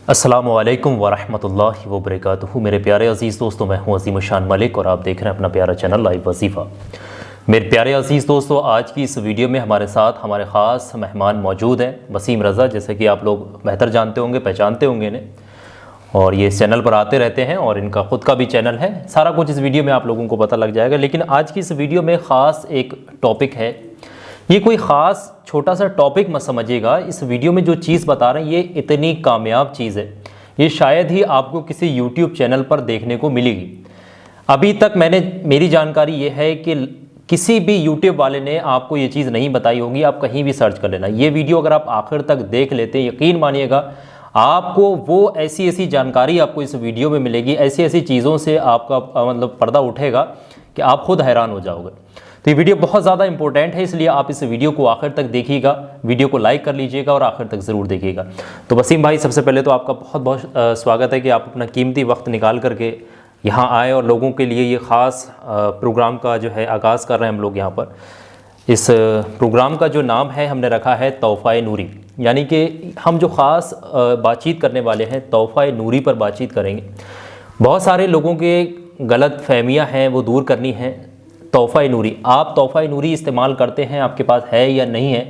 अस्सलामु अलैकुम वरहमतुल्लाहि वबरकातुहू। मेरे प्यारे अज़ीज़ दोस्तों, मैं हूँ अज़ीम शान मलिक और आप देख रहे हैं अपना प्यारा चैनल लाइव वजीफ़ा। मेरे प्यारे अज़ीज़ दोस्तों, आज की इस वीडियो में हमारे साथ हमारे ख़ास मेहमान मौजूद हैं, वसीम रज़ा, जैसे कि आप लोग बेहतर जानते होंगे, पहचानते होंगे इन्हें, और ये इस चैनल पर आते रहते हैं और इनका ख़ुद का भी चैनल है। सारा कुछ इस वीडियो में आप लोगों को पता लग जाएगा। लेकिन आज की इस वीडियो में ख़ास एक टॉपिक है। ये कोई ख़ास छोटा सा टॉपिक मत समझिएगा। इस वीडियो में जो चीज़ बता रहे हैं ये इतनी कामयाब चीज़ है, ये शायद ही आपको किसी यूट्यूब चैनल पर देखने को मिलेगी। अभी तक मेरी जानकारी ये है कि किसी भी यूट्यूब वाले ने आपको ये चीज़ नहीं बताई होगी। आप कहीं भी सर्च कर लेना, ये वीडियो अगर आप आखिर तक देख लेते हैं, यकीन मानिएगा आपको वो ऐसी ऐसी जानकारी आपको इस वीडियो में मिलेगी, ऐसी ऐसी चीज़ों से आपका मतलब पर्दा उठेगा कि आप खुद हैरान हो जाओगे। तो ये वीडियो बहुत ज़्यादा इंपॉर्टेंट है, इसलिए आप इस वीडियो को आखिर तक देखिएगा, वीडियो को लाइक कर लीजिएगा और आखिर तक ज़रूर देखिएगा। तो वसीम भाई, सबसे पहले तो आपका बहुत बहुत स्वागत है कि आप अपना कीमती वक्त निकाल करके यहाँ आए और लोगों के लिए ये ख़ास प्रोग्राम का जो है आगाज़ कर रहे हैं हम लोग यहाँ पर। इस प्रोग्राम का जो नाम है हमने रखा है तोहफ़ा नूरी, यानी कि हम जो ख़ास बातचीत करने वाले हैं तोहफ़ा नूरी पर बातचीत करेंगे। बहुत सारे लोगों के गलत फहमियाँ हैं, वो दूर करनी है। तोहफ़ा नूरी, आप तोहफ़ा नूरी इस्तेमाल करते हैं, आपके पास है या नहीं है?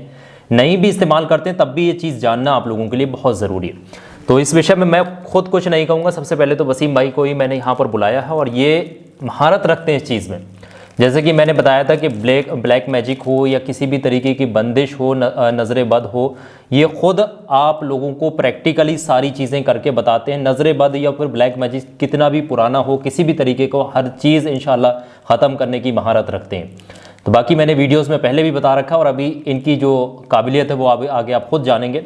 नहीं भी इस्तेमाल करते हैं तब भी ये चीज़ जानना आप लोगों के लिए बहुत ज़रूरी है। तो इस विषय में मैं खुद कुछ नहीं कहूँगा। सबसे पहले तो वसीम भाई को ही मैंने यहाँ पर बुलाया है और ये महारत रखते हैं इस चीज़ में। जैसे कि मैंने बताया था कि ब्लैक मैजिक हो या किसी भी तरीके की बंदिश हो, नज़र बद हो, ये ख़ुद आप लोगों को प्रैक्टिकली सारी चीज़ें करके बताते हैं। नज़र बद या फिर ब्लैक मैजिक कितना भी पुराना हो, किसी भी तरीके को हर चीज़ इंशाल्लाह ख़त्म करने की महारत रखते हैं। तो बाकी मैंने वीडियोज़ में पहले भी बता रखा और अभी इनकी जो काबिलियत है वो आगे आप खुद जानेंगे।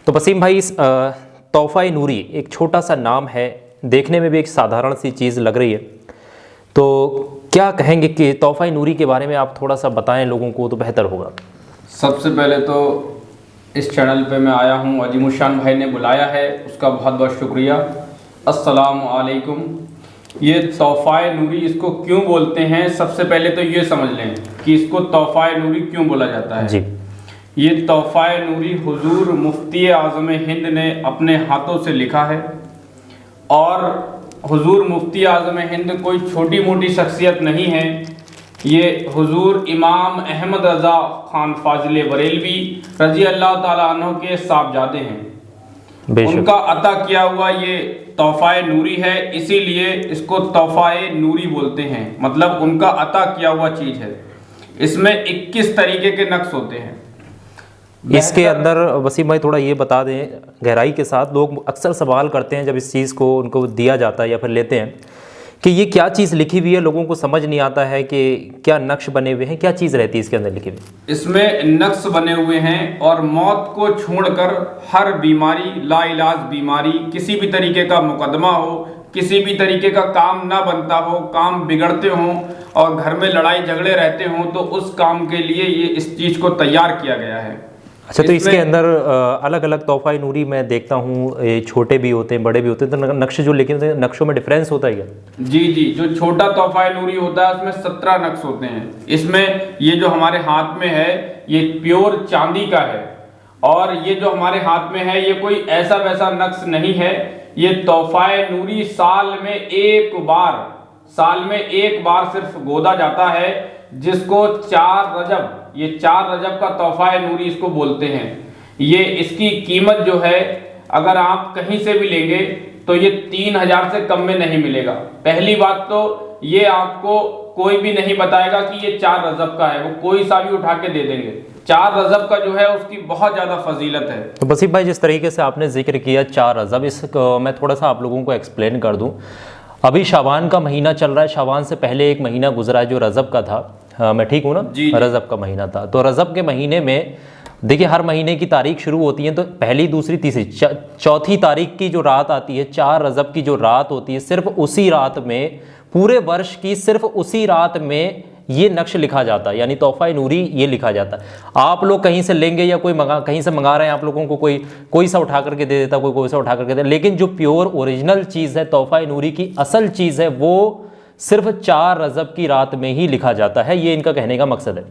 तो वसीम भाई, इस तोहफ़ा नूरी एक छोटा सा नाम है, देखने में भी एक साधारण सी चीज़ लग रही है, तो क्या कहेंगे कि तोहफ़ा नूरी के बारे में आप थोड़ा सा बताएं लोगों को तो बेहतर होगा। सबसे पहले तो इस चैनल पे मैं आया हूँ, अजीम शान भाई ने बुलाया है, उसका बहुत बहुत शुक्रिया। अस्सलाम वालेकुम। ये तोहफ़ा नूरी इसको क्यों बोलते हैं, सबसे पहले तो ये समझ लें कि इसको तोहफ़ा नूरी क्यों बोला जाता है जी। ये तोहफ़ा नूरी हुजूर मुफ्ती आज़म हिंद ने अपने हाथों से लिखा है और हुजूर मुफ्ती आज़म हिंद कोई छोटी मोटी शख्सियत नहीं है। ये हुजूर इमाम अहमद रज़ा खान फाजिल बरेलवी रज़ी अल्लाह ताला अन्हु के साहबजादे हैं। उनका अता किया हुआ ये तोहफ़ा नूरी है, इसीलिए इसको तोहफ़ा नूरी बोलते हैं। मतलब उनका अता किया हुआ चीज़ है। इसमें 21 तरीके के नक्श होते हैं। इसके अंदर वसीम भाई थोड़ा ये बता दें गहराई के साथ। लोग अक्सर सवाल करते हैं जब इस चीज़ को उनको दिया जाता है या फिर लेते हैं कि ये क्या चीज़ लिखी हुई है, लोगों को समझ नहीं आता है कि क्या नक्श बने हुए हैं, क्या चीज़ रहती है इसके अंदर लिखी हुई। इसमें नक्श बने हुए हैं और मौत को छोड़कर हर बीमारी, लाइलाज बीमारी, किसी भी तरीके का मुकदमा हो, किसी भी तरीके का काम ना बनता हो, काम बिगड़ते हों और घर में लड़ाई झगड़े रहते हों, तो उस काम के लिए ये इस चीज़ को तैयार किया गया है। अच्छा, तो इसके अंदर अलग अलग तोहफ़ा नूरी मैं देखता हूँ, छोटे भी होते हैं, बड़े भी होते हैं, तो नक्श जो लेकिन नक्शों में डिफरेंस होता है क्या? जी जी, जो छोटा तोहफ़ा नूरी होता है उसमें 17 नक्श होते हैं। इसमें ये जो हमारे हाथ में है ये प्योर चांदी का है और ये जो हमारे हाथ में है ये कोई ऐसा वैसा नक्श नहीं है। ये तोहफ़ा नूरी साल में एक बार सिर्फ गोदा जाता है, जिसको 4 रजब, ये 4 रजब का तोहफ़ा नूरी इसको बोलते हैं। ये इसकी कीमत जो है अगर आप कहीं से भी लेंगे तो ये 3000 से कम में नहीं मिलेगा। पहली बात तो ये आपको कोई भी नहीं बताएगा कि ये 4 रजब का है, वो कोई सा भी उठा के दे देंगे। 4 रजब का जो है उसकी बहुत ज़्यादा फजीलत है। तो वसीम भाई, जिस तरीके से आपने जिक्र किया 4 रजब, इसको मैं थोड़ा सा आप लोगों को एक्सप्लेन कर दूँ। अभी शाबान का महीना चल रहा है, शाबान से पहले एक महीना गुजरा है जो रजब का था। मैं ठीक हूँ ना जी? रजब का महीना था। तो रजब के महीने में देखिए हर महीने की तारीख शुरू होती है, तो पहली, दूसरी, तीसरी, चौथी तारीख की जो रात आती है, 4 रजब की जो रात होती है, सिर्फ उसी रात में, पूरे वर्ष की सिर्फ उसी रात में ये नक्श लिखा जाता है, यानी तोहफ़ा नूरी ये लिखा जाता है। आप लोग कहीं से लेंगे या कहीं से मंगा रहे हैं, आप लोगों को कोई सा उठा करके दे देता, कोई सा उठा करके दे, लेकिन जो प्योर ओरिजिनल चीज़ है, तोहफ़ा नूरी की असल चीज़ है, वो सिर्फ 4 रजब की रात में ही लिखा जाता है। ये इनका कहने का मकसद है।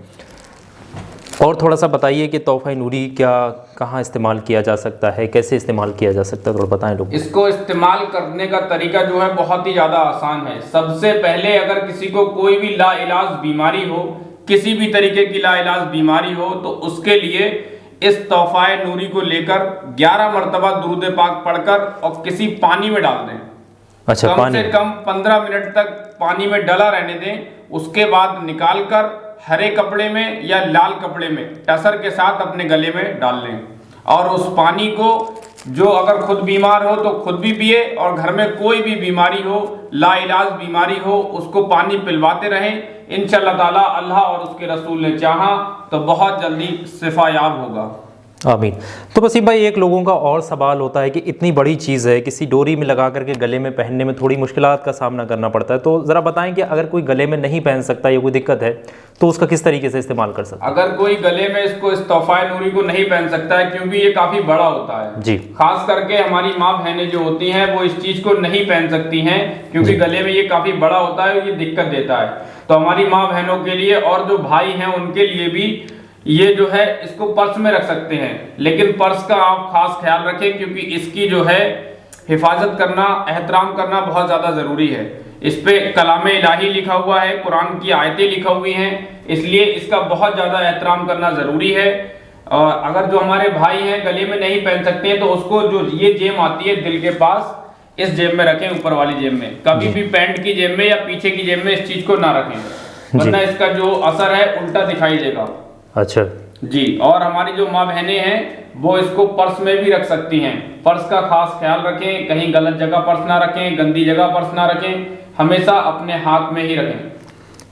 और थोड़ा सा बताइए कि तोहफ़ा नूरी क्या कहाँ इस्तेमाल किया जा सकता है, कैसे इस्तेमाल किया जा सकता है, थोड़ा बताएं लोग। इसको इस्तेमाल करने का तरीका जो है बहुत ही ज़्यादा आसान है। सबसे पहले अगर किसी को कोई भी लाइलाज बीमारी हो, किसी भी तरीके की लाइलाज बीमारी हो, तो उसके लिए इस तोहफ़ा नूरी को लेकर 11 मरतबा दुरूद पाक पढ़कर और किसी पानी में डाल दें। अच्छा, कम से कम 15 मिनट तक पानी में डला रहने दें। उसके बाद निकाल कर हरे कपड़े में या लाल कपड़े में टसर के साथ अपने गले में डाल लें, और उस पानी को जो अगर खुद बीमार हो तो खुद भी पिए, और घर में कोई भी बीमारी हो, लाइलाज बीमारी हो, उसको पानी पिलवाते रहें। इंशाअल्लाह ताला अल्लाह और उसके रसूल ने चाहा तो बहुत जल्दी शिफायाब होगा। आमीन। तो वसीम भाई, एक लोगों का और सवाल होता है कि इतनी बड़ी चीज़ है, किसी डोरी में लगा करके गले में पहनने में थोड़ी मुश्किलात का सामना करना पड़ता है, तो ज़रा बताएं कि अगर कोई गले में नहीं पहन सकता या कोई दिक्कत है तो उसका किस तरीके से इस्तेमाल कर सकता है? अगर कोई गले में इस तोहफ़ा नूरी को नहीं पहन सकता है, क्योंकि ये काफ़ी बड़ा होता है जी, खास करके हमारी माँ बहनें जो होती हैं वो इस चीज़ को नहीं पहन सकती हैं, क्योंकि गले में ये काफ़ी बड़ा होता है और ये दिक्कत देता है। तो हमारी माँ बहनों के लिए और जो भाई हैं उनके लिए भी ये जो है इसको पर्स में रख सकते हैं, लेकिन पर्स का आप खास ख्याल रखें, क्योंकि इसकी जो है हिफाजत करना, एहतराम करना बहुत ज़्यादा ज़रूरी है। इस पे कलामे इलाही लिखा हुआ है, कुरान की आयतें लिखा हुई हैं, इसलिए इसका बहुत ज़्यादा एहतराम करना ज़रूरी है। और अगर जो हमारे भाई हैं गले में नहीं पहन सकते हैं तो उसको जो ये जेब आती है दिल के पास, इस जेब में रखें, ऊपर वाली जेब में, कभी भी पैंट की जेब में या पीछे की जेब में इस चीज़ को ना रखें, वरना इसका जो असर है उल्टा दिखाई देगा। अच्छा जी। और हमारी जो माँ बहनें हैं वो इसको पर्स में भी रख सकती हैं। पर्स का खास ख्याल रखें, कहीं गलत जगह पर्स ना रखें, गंदी जगह पर्स ना रखें, हमेशा अपने हाथ में ही रखें।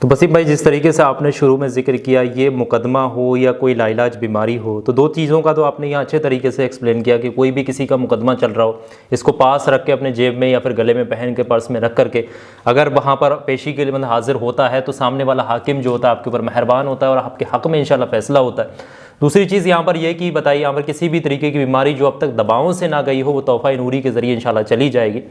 तो वसीम भाई, जिस तरीके से आपने शुरू में जिक्र किया, ये मुकदमा हो या कोई लाइलाज बीमारी हो, तो दो चीज़ों का तो आपने यहाँ अच्छे तरीके से एक्सप्लेन किया कि कोई भी किसी का मुकदमा चल रहा हो, इसको पास रख के अपने जेब में या फिर गले में पहन के पर्स में रख करके अगर वहाँ पर पेशी के लिए मतलब हाजिर होता है तो सामने वाला हाकिम जो होता है आपके ऊपर मेहरबान होता है और आपके हक़ में इंशाल्लाह फ़ैसला होता है। दूसरी चीज़ यहाँ पर यह कि बताइए, यहाँ पर किसी भी तरीके की बीमारी जो अब तक दबावों से ना गई हो वो तोहफ़ा नूरी के ज़रिए इंशाल्लाह चली जाएगी।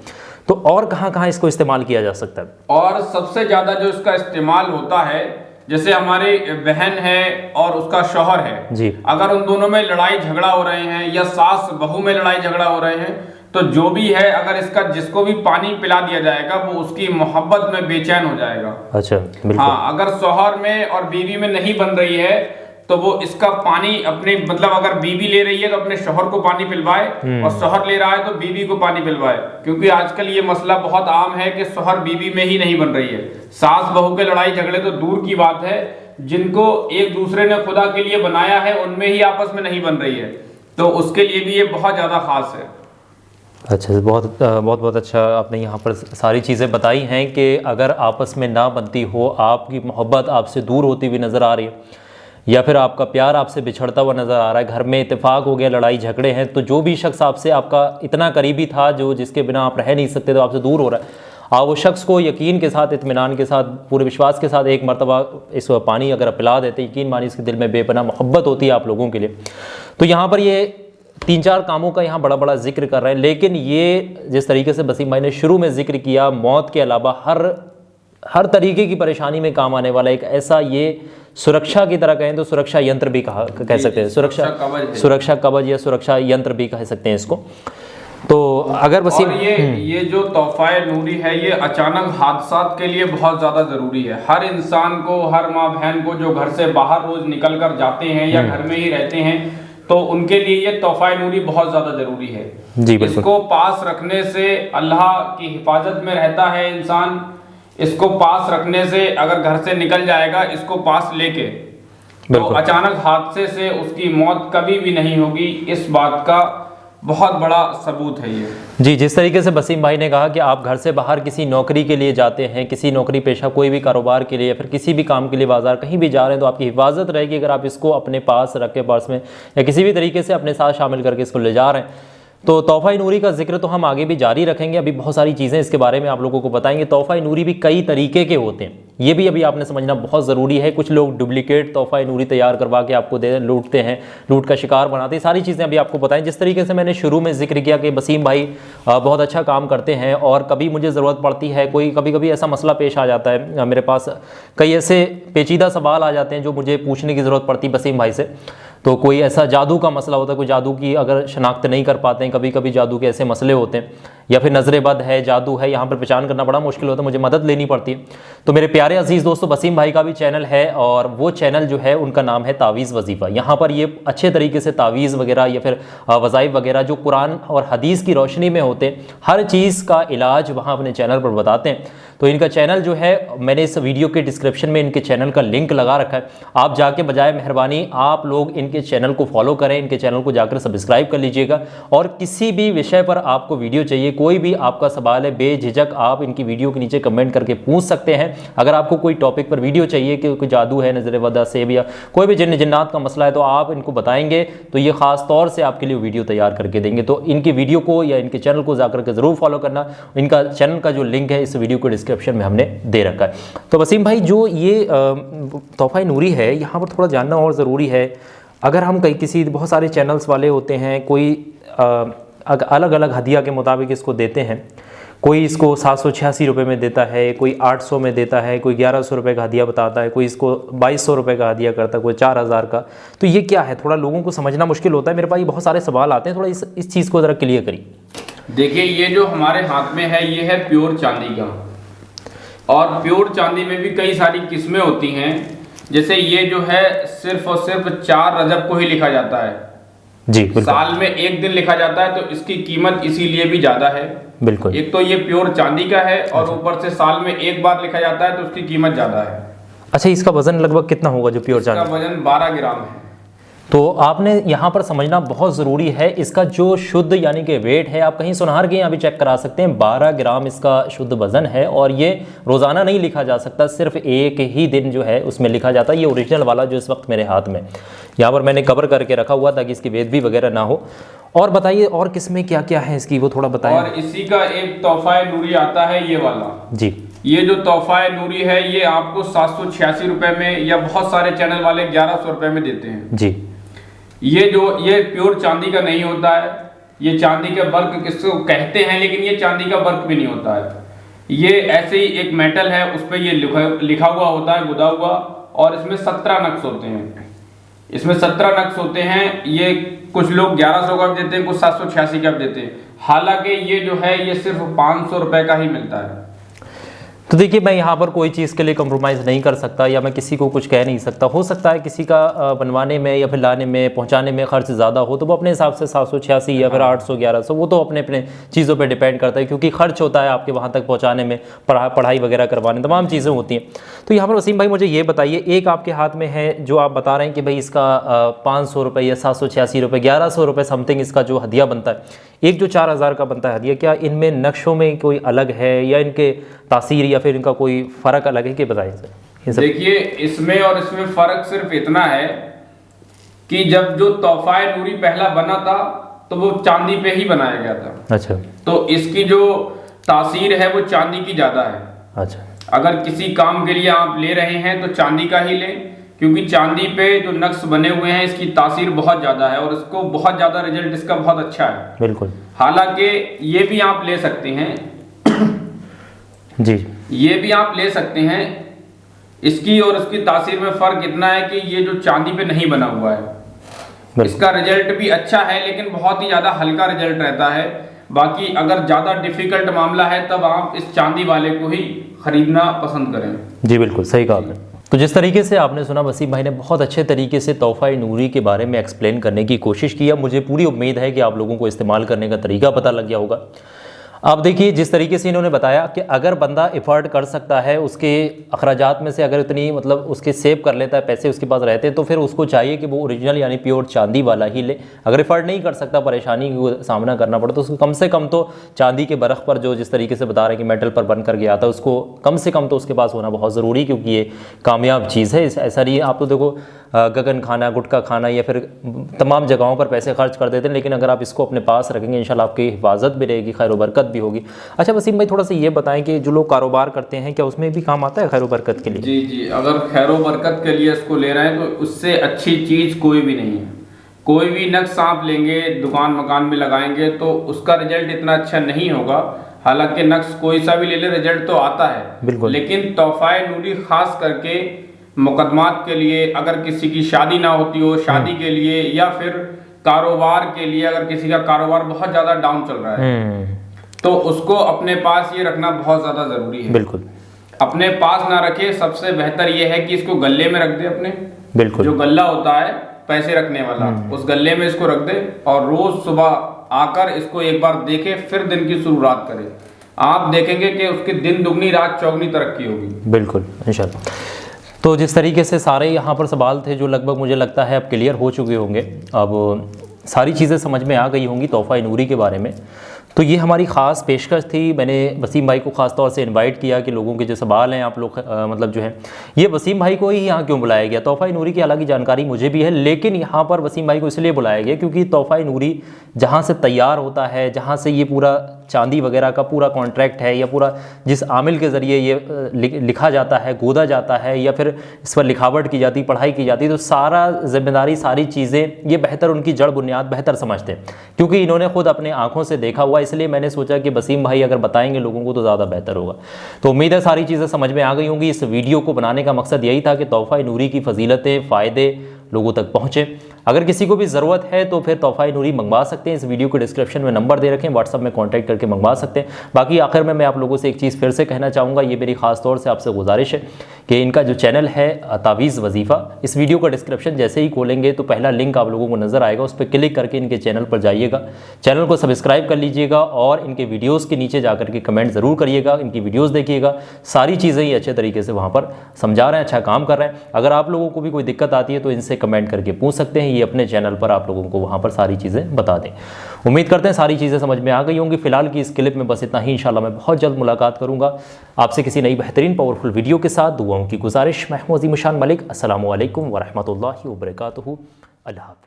तो और कहाँ कहाँ इसको इस्तेमाल किया जा सकता है? और सबसे ज़्यादा जो इसका इस्तेमाल होता है, जैसे हमारी बहन है और उसका शौहर है जी, अगर उन दोनों में लड़ाई झगड़ा हो रहे हैं या सास बहू में लड़ाई झगड़ा हो रहे हैं, तो जो भी है अगर इसका जिसको भी पानी पिला दिया जाएगा वो उसकी मोहब्बत में बेचैन हो जाएगा। अच्छा, बिल्कुल। हाँ, अगर शौहर में और बीवी में नहीं बन रही है तो वो इसका पानी अपने मतलब अगर बीवी ले रही है तो अपने शौहर को पानी पिलवाए, और शौहर ले रहा है तो बीवी को पानी पिलवाए, क्योंकि आजकल ये मसला बहुत आम है कि शौहर बीवी में ही नहीं बन रही है। सास बहू के लड़ाई झगड़े तो दूर की बात है, जिनको एक दूसरे ने खुदा के लिए बनाया है उनमें ही आपस में नहीं बन रही है, तो उसके लिए भी ये बहुत ज़्यादा खास है। अच्छा, बहुत बहुत बहुत अच्छा आपने यहाँ पर सारी चीज़ें बताई हैं कि अगर आपस में ना बनती हो, आपकी मोहब्बत आपसे दूर होती हुई नज़र आ रही है या फिर आपका प्यार आपसे बिछड़ता हुआ नज़र आ रहा है, घर में इत्तेफाक हो गया, लड़ाई झगड़े हैं, तो जो भी शख्स आपसे आपका इतना करीबी था, जो जिसके बिना आप रह नहीं सकते, तो आपसे दूर हो रहा है, आप वो शख्स को यकीन के साथ, इत्मीनान के साथ, पूरे विश्वास के साथ एक मरतबा इस पानी अगर पिला देते, यकीन मानी इसके दिल में बेपनाह मोहब्बत होती है आप लोगों के लिए। तो यहाँ पर ये 3-4 कामों का यहाँ बड़ा बड़ा जिक्र कर रहे हैं, लेकिन ये जिस तरीके से वसीम भाई ने शुरू में जिक्र किया, मौत के अलावा हर तरीके की परेशानी में काम आने वाला एक ऐसा, ये सुरक्षा की तरह कहें तो सुरक्षा यंत्र भी कह सकते हैं, सुरक्षा कवच या सुरक्षा यंत्र भी कह सकते हैं इसको। तो अगर वसीम, ये जो तोहफ़ा नूरी है ये अचानक हादसात के लिए बहुत ज़्यादा ज़रूरी है। हर इंसान को, हर माँ बहन को जो घर से बाहर रोज़ निकल कर जाते हैं या घर में ही रहते हैं, तो उनके लिए ये तोहफ़ा नूरी बहुत ज़्यादा ज़रूरी है जी। इसको पास रखने से अल्लाह की हिफाजत में रहता है इंसान। इसको पास रखने से अगर घर से निकल जाएगा इसको पास लेके, तो अचानक हादसे से उसकी मौत कभी भी नहीं होगी। इस बात का बहुत बड़ा सबूत है ये जी। जिस तरीके से वसीम भाई ने कहा कि आप घर से बाहर किसी नौकरी के लिए जाते हैं, किसी नौकरी पेशा कोई भी कारोबार के लिए या फिर किसी भी काम के लिए बाजार कहीं भी जा रहे हैं, तो आपकी हिफाजत रहेगी अगर आप इसको अपने पास रख के, पास में या किसी भी तरीके से अपने साथ शामिल करके इसको ले जा रहे हैं, तो तोहफ़ा नूरी का जिक्र तो हम आगे भी जारी रखेंगे, अभी बहुत सारी चीज़ें इसके बारे में आप लोगों को बताएंगे। तोहफ़ा नूरी भी कई तरीके के होते हैं, ये भी अभी आपने समझना बहुत ज़रूरी है। कुछ लोग डुप्लीकेट तोहफ़ा नूरी तैयार करवा के आपको दे लूटते हैं, लूट का शिकार बनाते हैं, सारी चीज़ें अभी आपको बताएं। जिस तरीके से मैंने शुरू में जिक्र किया कि वसीम भाई बहुत अच्छा काम करते हैं और कभी मुझे ज़रूरत पड़ती है, कोई कभी कभी ऐसा मसला पेश आ जाता है, मेरे पास कई ऐसे पेचीदा सवाल आ जाते हैं जो मुझे पूछने की ज़रूरत पड़ती है वसीम भाई से। तो कोई ऐसा जादू का मसला होता है, कोई जादू की अगर शनाख्त नहीं कर पाते हैं, कभी कभी जादू के ऐसे मसले होते हैं, या फिर नज़र बद है, जादू है, यहाँ पर पहचान करना बड़ा मुश्किल होता है, मुझे मदद लेनी पड़ती है। तो मेरे प्यारे अजीज़ दोस्तों, वसीम भाई का भी चैनल है और वो चैनल जो है उनका नाम है तावीज़ वजीफ़ा। यहाँ पर ये अच्छे तरीके से तावीज़ वगैरह या फिर वज़ाइफ वगैरह जो कुरान और हदीस की रोशनी में होते हैं, हर चीज़ का इलाज वहाँ अपने चैनल पर बताते हैं। तो इनका चैनल जो है, मैंने इस वीडियो के डिस्क्रिप्शन में इनके चैनल का लिंक लगा रखा है, आप जाके बजाय मेहरबानी आप लोग इनके चैनल को फॉलो करें, इनके चैनल को जाकर सब्सक्राइब कर लीजिएगा। और किसी भी विषय पर आपको वीडियो चाहिए, कोई भी आपका सवाल है, बेझिझक आप इनकी वीडियो के नीचे कमेंट करके पूछ सकते हैं। अगर आपको कोई टॉपिक पर वीडियो चाहिए कि कोई जादू है, नज़र वदा से या कोई भी जिन्नात का मसला है, तो आप इनको बताएंगे तो ये ख़ास तौर से आपके लिए वीडियो तैयार करके देंगे। तो इनकी वीडियो को या इनके चैनल को जाकर के ज़रूर फॉलो करना। इनका चैनल का जो लिंक है इस वीडियो के डिस्क्रिप्शन में हमने दे रखा है। तो वसीम भाई, जो ये तोहफ़ा नूरी है, यहाँ पर थोड़ा जानना और ज़रूरी है। अगर हम कई किसी बहुत सारे चैनल्स वाले होते हैं, कोई अलग अलग हदिया के मुताबिक इसको देते हैं, कोई इसको 786 रुपये में देता है, कोई 800 में देता है, कोई 1100 रुपये का हदिया बताता है, कोई इसको 2200 रुपये का हदिया करता है, कोई 4000 का। तो ये क्या है, थोड़ा लोगों को समझना मुश्किल होता है। मेरे पास ये बहुत सारे सवाल आते हैं, थोड़ा इस चीज़ को ज़रा क्लियर करिए। देखिए, ये जो हमारे हाथ में है ये है प्योर चांदी का, और प्योर चांदी में भी कई सारी किस्में होती हैं। जैसे ये जो है सिर्फ और सिर्फ 4 रजब को ही लिखा जाता है जी, साल में एक दिन लिखा जाता है, तो इसकी कीमत इसीलिए भी ज़्यादा है। बिल्कुल। एक तो ये प्योर चांदी का है और ऊपर से साल में एक बार लिखा जाता है, तो उसकी कीमत ज़्यादा है। अच्छा, इसका वजन लगभग कितना होगा जो प्योर चांदी? इसका वजन 12 ग्राम है। तो आपने यहाँ पर समझना बहुत ज़रूरी है, इसका जो शुद्ध यानी कि वेट है, आप कहीं सुनार के यहाँ भी चेक करा सकते हैं, 12 ग्राम इसका शुद्ध वज़न है। और ये रोज़ाना नहीं लिखा जा सकता, सिर्फ एक ही दिन जो है उसमें लिखा जाता है। ये ओरिजिनल वाला जो इस वक्त मेरे हाथ में यहाँ पर मैंने कवर करके रखा हुआ ताकि इसकी बेदबी वगैरह ना हो। और बताइए और किस्में क्या क्या है इसकी, वो थोड़ा बताएं। और इसी का एक तोहफ़ा नूरी आता है, ये वाला जी। ये जो तोहफ़ा नूरी है ये आपको 786 रुपये में, या बहुत सारे चैनल वाले 1100 रुपये में देते हैं जी। ये प्योर चांदी का नहीं होता है, ये चांदी का वर्क किसको कहते हैं, लेकिन ये चांदी का वर्क भी नहीं होता है। ये ऐसे ही एक मेटल है, उस पर ये लिखा हुआ होता है, गुदा हुआ, और इसमें 17 नक्श होते हैं। इसमें 17 नक्श होते हैं। ये कुछ लोग 1100 का भी देते हैं, कुछ 786 का भी देते हैं। हालांकि ये जो है ये सिर्फ 500 रुपये का ही मिलता है। तो देखिए, मैं यहाँ पर कोई चीज़ के लिए कम्प्रोमाइज़ नहीं कर सकता, या मैं किसी को कुछ कह नहीं सकता। हो सकता है किसी का बनवाने में या फिर लाने में पहुँचाने में खर्च ज़्यादा हो, तो वो अपने हिसाब से 786 या फिर 800 1100, वो तो अपने अपने चीज़ों पे डिपेंड करता है, क्योंकि खर्च होता है आपके वहाँ तक पहुँचाने में, पढ़ाई वगैरह करवाने, तमाम चीज़ें होती हैं। तो यहाँ पर वसीम भाई मुझे ये बताइए, एक आपके हाथ में है जो आप बता रहे हैं कि भाई इसका 500 रुपये या 786 रुपये 1100 रुपये समथिंग इसका जो हदिया बनता है, एक जो 4000 का बनता है हदिया, क्या इनमें नक्शों में कोई अलग है या इनके तासीर या फिर इनका कोई फ़र्क अलग है कि बताइए सर। देखिए, इसमें और इसमें फ़र्क सिर्फ इतना है कि जब जो तोहफ़ा नूरी पहला बना था तो वो चांदी पे ही बनाया गया था। अच्छा। तो इसकी जो तासीर है वो चांदी की ज़्यादा है। अच्छा। अगर किसी काम के लिए आप ले रहे हैं तो चांदी का ही लें, क्योंकि चांदी पे जो नक्श बने हुए हैं इसकी तासीर बहुत ज़्यादा है और इसको बहुत ज़्यादा रिजल्ट इसका बहुत अच्छा है। बिल्कुल। हालांकि ये भी आप ले सकते हैं जी, ये भी आप ले सकते हैं। इसकी और उसकी तासीर में फ़र्क इतना है कि ये जो चांदी पे नहीं बना हुआ है, इसका रिजल्ट भी अच्छा है, लेकिन बहुत ही ज़्यादा हल्का रिजल्ट रहता है। बाकी अगर ज़्यादा डिफ़िकल्ट मामला है तब आप इस चांदी वाले को ही ख़रीदना पसंद करें। जी बिल्कुल सही कहा आपने। तो जिस तरीके से आपने सुना, वसीम भाई ने बहुत अच्छे तरीके से तोहफ़ा नूरी के बारे में एक्सप्लेन करने की कोशिश की है। मुझे पूरी उम्मीद है कि आप लोगों को इस्तेमाल करने का तरीका पता लग गया होगा। अब देखिए जिस तरीके से इन्होंने बताया कि अगर बंदा एफर्ट कर सकता है, उसके अखराजात में से अगर इतनी मतलब उसके सेव कर लेता है, पैसे उसके पास रहते हैं, तो फिर उसको चाहिए कि वो ओरिजिनल यानी प्योर चांदी वाला ही ले। अगर एफर्ट नहीं कर सकता, परेशानी का सामना करना पड़ता, तो उसको कम से कम तो चांदी के बरख पर जो जिस तरीके से बता रहे हैं कि मेटल पर बन करके आता है, उसको कम से कम तो उसके पास होना बहुत ज़रूरी, क्योंकि ये कामयाब चीज़ है। ऐसा नहीं है, आप तो देखो गगन खाना, गुटखा खाना या फिर तमाम जगहों पर पैसे खर्च कर देते हैं, लेकिन अगर आप इसको अपने पास रखेंगे इंशाल्लाह आपकी हिफाजत भी रहेगी, खैर बरकत भी होगी। अच्छा वसीम भाई, थोड़ा सा ये बताएं कि जो लोग कारोबार करते हैं क्या उसमें भी काम आता है खैर बरकत के लिए? जी जी, अगर खैर बरकत के लिए इसको ले रहे हैं तो उससे अच्छी चीज़ कोई भी नहीं है। कोई भी नक्श आप लेंगे, दुकान मकान में लगाएंगे तो उसका रिजल्ट इतना अच्छा नहीं होगा। हालांकि नक्श कोई सा भी ले ले रिजल्ट तो आता है बिल्कुल, लेकिन तोहफा नूरी खास करके मुकदमात के लिए, अगर किसी की शादी ना होती हो, शादी के लिए या फिर कारोबार के लिए, अगर किसी का कारोबार बहुत ज़्यादा डाउन चल रहा है तो उसको अपने पास ये रखना बहुत ज़्यादा ज़रूरी है। बिल्कुल, अपने पास ना रखे, सबसे बेहतर ये है कि इसको गले में रख दे अपने। बिल्कुल, जो गल्ला होता है पैसे रखने वाला, उस गले में इसको रख दे और रोज सुबह आकर इसको एक बार देखे, फिर दिन की शुरुआत करे। आप देखेंगे कि उसके दिन दुगनी रात चौगनी तरक्की होगी। बिल्कुल इंशाल्लाह। तो जिस तरीके से सारे यहाँ पर सवाल थे जो लगभग मुझे लगता है अब क्लियर हो चुके होंगे, अब सारी चीज़ें समझ में आ गई होंगी तोहफा नूरी के बारे में। तो ये हमारी ख़ास पेशकश थी। मैंने वसीम भाई को ख़ास तौर से इनवाइट किया कि लोगों के जो सवाल हैं आप लोग मतलब जो है, ये वसीम भाई को ही यहाँ क्यों बुलाया गया। तोहफा नूरी की हालांकि जानकारी मुझे भी है, लेकिन यहाँ पर वसीम भाई को इसलिए बुलाया गया क्योंकि तोहफा नूरी जहाँ से तैयार होता है, जहाँ से ये पूरा चांदी वगैरह का पूरा कॉन्ट्रैक्ट है या पूरा जिस आमिल के ज़रिए ये लिखा जाता है, गोदा जाता है या फिर इस पर लिखावट की जाती, पढ़ाई की जाती, तो सारा जिम्मेदारी, सारी चीज़ें ये बेहतर उनकी जड़ बुनियाद बेहतर समझते हैं क्योंकि इन्होंने खुद अपने आँखों से देखा हुआ। इसलिए मैंने सोचा कि वसीम भाई अगर बताएंगे लोगों को तो ज़्यादा बेहतर होगा। तो उम्मीद है सारी चीज़ें समझ में आ गई होंगी। इस वीडियो को बनाने का मकसद यही था कि तोहफा नूरी की फजीलतें, फ़ायदे लोगों तक पहुँचे। अगर किसी को भी ज़रूरत है तो फिर तोहफा नूरी मंगवा सकते हैं। इस वीडियो के डिस्क्रिप्शन में नंबर दे रखें, व्हाट्सअप में कॉन्टैक्ट करके मंगवा सकते हैं। बाकी आखिर में मैं आप लोगों से एक चीज़ फिर से कहना चाहूँगा, ये मेरी ख़ास तौर से आपसे गुजारिश है कि इनका जो चैनल है तावीज़ वजीफ़ा, इस वीडियो का डिस्क्रिप्शन जैसे ही खोलेंगे तो पहला लिंक आप लोगों को नज़र आएगा, उस पर क्लिक करके इनके चैनल पर जाइएगा, चैनल को सब्सक्राइब कर लीजिएगा और इनके वीडियोज़ के नीचे जाकर के कमेंट ज़रूर करिएगा, इनकी वीडियोज़ देखिएगा। सारी चीज़ें ये अच्छे तरीके से वहाँ पर समझा रहे हैं, अच्छा काम कर रहे हैं। अगर आप लोगों को भी कोई दिक्कत आती है तो इनसे कमेंट करके पूछ सकते हैं, ये अपने चैनल पर आप लोगों को वहाँ पर सारी चीज़ें बता दें। उम्मीद करते हैं सारी चीज़ें समझ में आ गई होंगी। फिलहाल की इस क्लिप में बस इतना ही। इंशाल्लाह मैं बहुत जल्द मुलाकात करूँगा आपसे किसी नई बेहतरीन पावरफुल वीडियो के साथ। दुआओं की गुजारिश। मैं हूं अज़ीमुशान मलिक। अस्सलामु अलैकुम व रहमतुल्लाहि व बरकातुहू। अल्लाह हाफ़िज़।